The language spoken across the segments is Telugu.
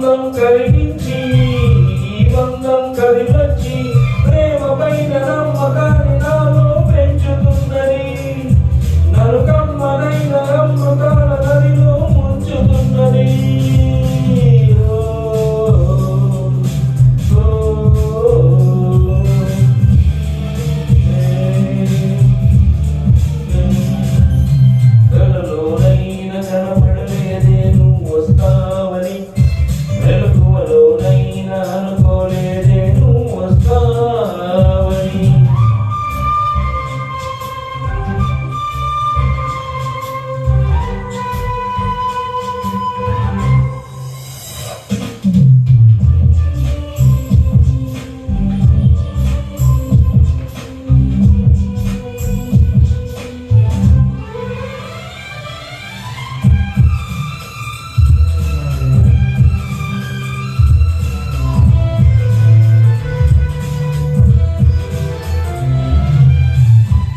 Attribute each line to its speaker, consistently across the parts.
Speaker 1: ఆనందం కలిగించి ఈ బంధం కదిలొచ్చి ప్రేమ పైన నమ్మకాన్ని నాలో పెంచుతున్నది. నన్ను కమ్మనైన అమృతాల నదిలో ముంచుతున్నది.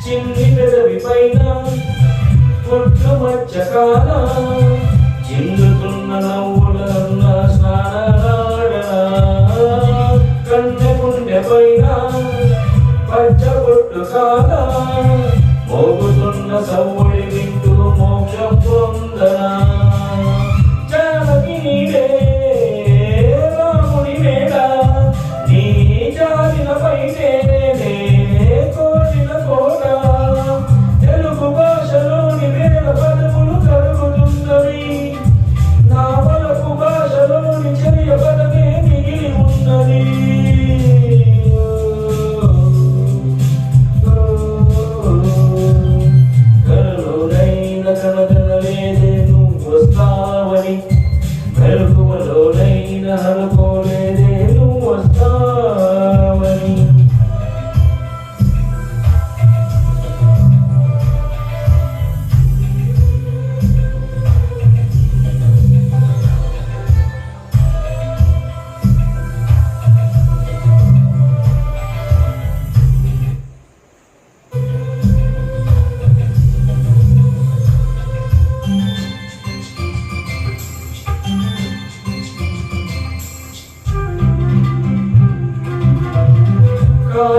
Speaker 1: చిన్ని పెదవి పైన పుట్టు మచ్చకాల చిందుతున్న నవ్వులన్న స్నానాడనా కన్నె గుండె పైన పచ్చ బొట్టు కాల మోగుతున్న సవ్వుడి వింటూ మోక్షం పొందనా. జానకి నీవే రాముడి వేళ నీ జారిన పైనే మెలకువలోనైనా అనుకోలేదే నువ్వు వస్తావని.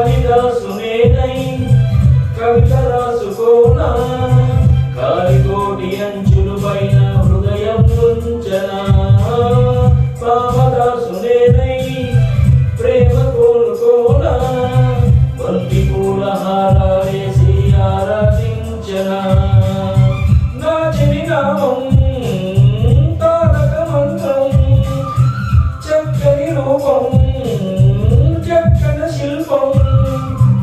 Speaker 1: కాళిదాసునేనై కవిత రాసుకోనా కాలికోటి అంచులు పైన హృదయం నుంచనా. పావదాసునేనై ప్రేమ కోలుకోనా బంతి పూల హారాలేసి ఆరాధించనా. నా చిరునామం తారక మంత్రం చక్కని రూపం శిల్పం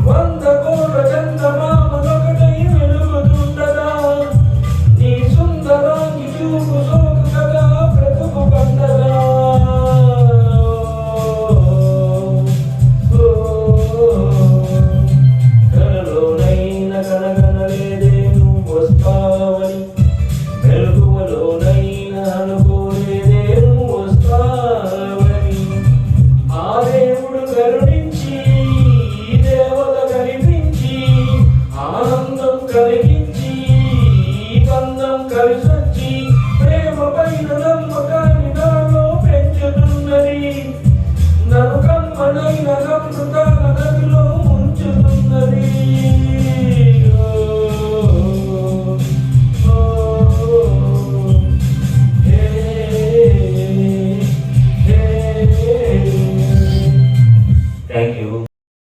Speaker 1: వంద కోట్ల చందమామలొకటై వెలుగుతుండగా నీ సుందరాంగి చూపు సోకు కదా బ్రతుకు పండగా. కలలోనైనా కనగనలేదే నువ్వు వస్తావని మెలకువలోనైనా అనుకోలేదే నువ్వు వస్తావని. ఆ దేవుడు కరుణించి దేవత కనిపించి ఆనందం కలిగించి బంధం కలిసొచ్చి ప్రేమ పైన నమ్మకాన్ని నాలో పెంచుతున్నది. నన్ను కమ్మనైన అమృతాల నదిలో ముంచుతున్నది. Thank you.